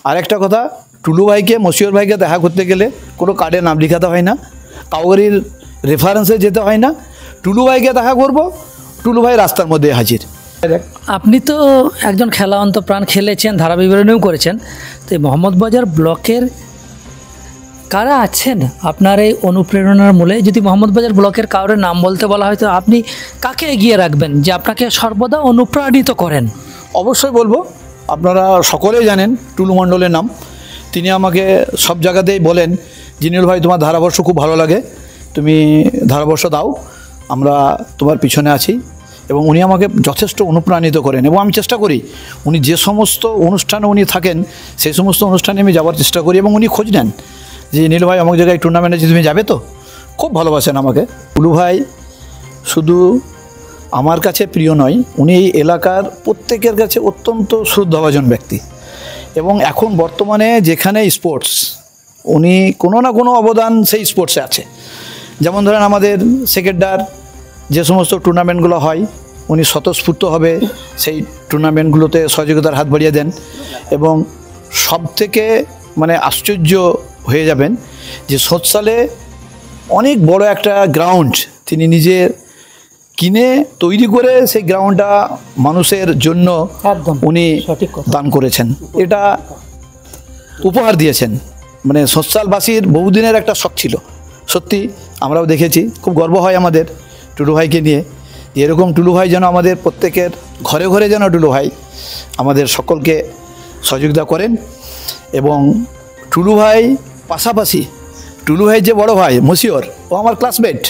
আর একটা কথা, টুলু ভাইকে মশিউর ভাইকে দেখা করতে গেলে কোনো কার্ডে নাম লিখাতে হয় না, কাউরির রেফারেন্সে যেতে হয় না। টুলু ভাইকে দেখা করব, টুলু ভাই রাস্তার মধ্যে হাজির। আপনি তো একজন খেলাওয়ান্ত প্রাণ, খেলেছেন, ধারা বিবরণীও করেছেন। তো এই মোহাম্মদবাজার ব্লকের কারা আছেন আপনার এই অনুপ্রেরণার মূলে? যদি মোহাম্মদবাজার ব্লকের কারোর নাম বলতে বলা হয় তো আপনি কাকে এগিয়ে রাখবেন যে আপনাকে সর্বদা অনুপ্রাণিত করেন? অবশ্যই বলবো, আপনারা সকলেই জানেন টুলু মণ্ডলের নাম। তিনি আমাকে সব জায়গাতেই বলেন, জিনিল ভাই তোমার ধারাবর্ষ খুব ভালো লাগে, তুমি ধারাবর্ষ দাও, আমরা তোমার পিছনে আছি। এবং উনি আমাকে যথেষ্ট অনুপ্রাণিত করেন এবং আমি চেষ্টা করি উনি যে সমস্ত অনুষ্ঠানে উনি থাকেন সেই সমস্ত অনুষ্ঠানে আমি যাওয়ার চেষ্টা করি। এবং উনি খোঁজ নেন যে নীল ভাই অমুক জায়গায় টুর্নামেন্টে যে তুমি যাবে তো। খুব ভালোবাসেন আমাকে। টুলু ভাই শুধু আমার কাছে প্রিয় নয়, উনি এই এলাকার প্রত্যেকের কাছে অত্যন্ত শ্রদ্ধাভাজন ব্যক্তি। এবং এখন বর্তমানে যেখানে স্পোর্টস, উনি কোনো না কোনো অবদান সেই স্পোর্টসে আছে। যেমন ধরেন আমাদের সেকেন্ডার যে সমস্ত টুর্নামেন্টগুলো হয়, উনি স্বতঃস্ফূর্তভাবে সেই টুর্নামেন্টগুলোতে সহযোগিতার হাত বাড়িয়ে দেন। এবং সব থেকে মানে আশ্চর্য হয়ে যাবেন যে সোৎসালে অনেক বড় একটা গ্রাউন্ড তিনি নিজে কিনে তৈরি করে সেই গ্রাউন্ডটা মানুষের জন্য উনি দান করেছেন, এটা উপহার দিয়েছেন। মানে সোৎসালবাসীর বহুদিনের একটা শখ ছিল, সত্যি আমরাও দেখেছি। খুব গর্ব হয় আমাদের টুলু ভাইকে নিয়ে। এরকম টুলু ভাই যেন আমাদের প্রত্যেকের ঘরে ঘরে যেন টুলু ভাই আমাদের সকলকে সহযোগিতা করেন। এবং টুলু ভাই পাশাপাশি টুলু ভাই যে বড় ভাই মশিউর, ও আমার ক্লাসমেট,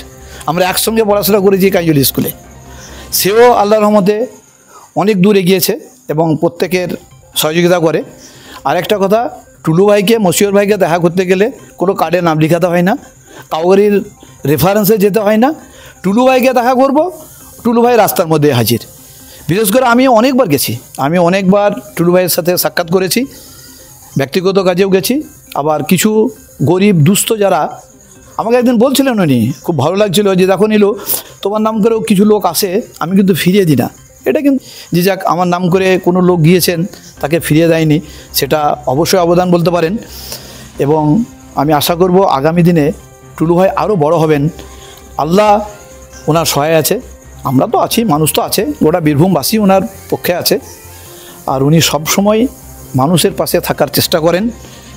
আমরা একসঙ্গে পড়াশোনা করেছি কাইজুলি স্কুলে। সেও আল্লাহর রহমতে অনেক দূর এগিয়েছে এবং প্রত্যেকের সহযোগিতা করে। আরেকটা কথা, টুলু ভাইকে মশিউর ভাইকে দেখা করতে গেলে কোনো কার্ডে নাম লিখাতে হয় না, কাউরির রেফারেন্সে যেতে হয় না। টুলু ভাইকে দেখা করব, টুলু ভাই রাস্তার মধ্যে হাজির। বিশেষ করে আমি অনেকবার গেছি, আমি অনেকবার টুলু ভাইয়ের সাথে সাক্ষাৎ করেছি, ব্যক্তিগত কাজেও গেছি। আবার কিছু গরিব দুস্থ যারা আমাকে একদিন বলছিলেন, উনি খুব ভালো লাগছিল যে দেখো নিল তোমার নাম করেও কিছু লোক আসে, আমি কিন্তু ফিরিয়ে দিই না। এটা কিন্তু যে যাক আমার নাম করে কোনো লোক গিয়েছেন তাকে ফিরিয়ে দেয়নি, সেটা অবশ্যই অবদান বলতে পারেন। এবং আমি আশা করব আগামী দিনে টুলু ভাই আরও বড় হবেন। আল্লাহ ওনার সহায় আছে, আমরা তো আছি, মানুষ তো আছে, গোটা বীরভূমবাসী ওনার পক্ষে আছে। আর উনি সবসময় মানুষের পাশে থাকার চেষ্টা করেন।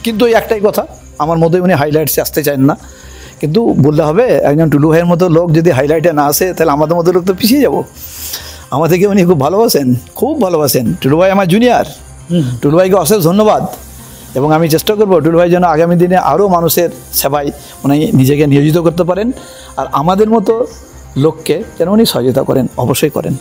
কিন্তু ওই একটাই কথা, আমার মধ্যে উনি হাইলাইটসে আসতে চান না। কিন্তু বললে হবে, একজন টুলু ভাইয়ের মতো লোক যদি হাইলাইটে না আসে তাহলে আমাদের মতো লোক তো পিছিয়ে যাব। আমাদেরকে উনি খুব ভালোবাসেন, খুব ভালোবাসেন। টুলু ভাই আমার জুনিয়র, টুলু ভাইকে অশেষ ধন্যবাদ। এবং আমি চেষ্টা করব টুলু ভাই যেন আগামী দিনে আরও মানুষের সেবায় উনি নিজেকে নিয়োজিত করতে পারেন, আর আমাদের মতো লোককে যেন উনি সহযোগিতা করেন, অবশ্যই করেন।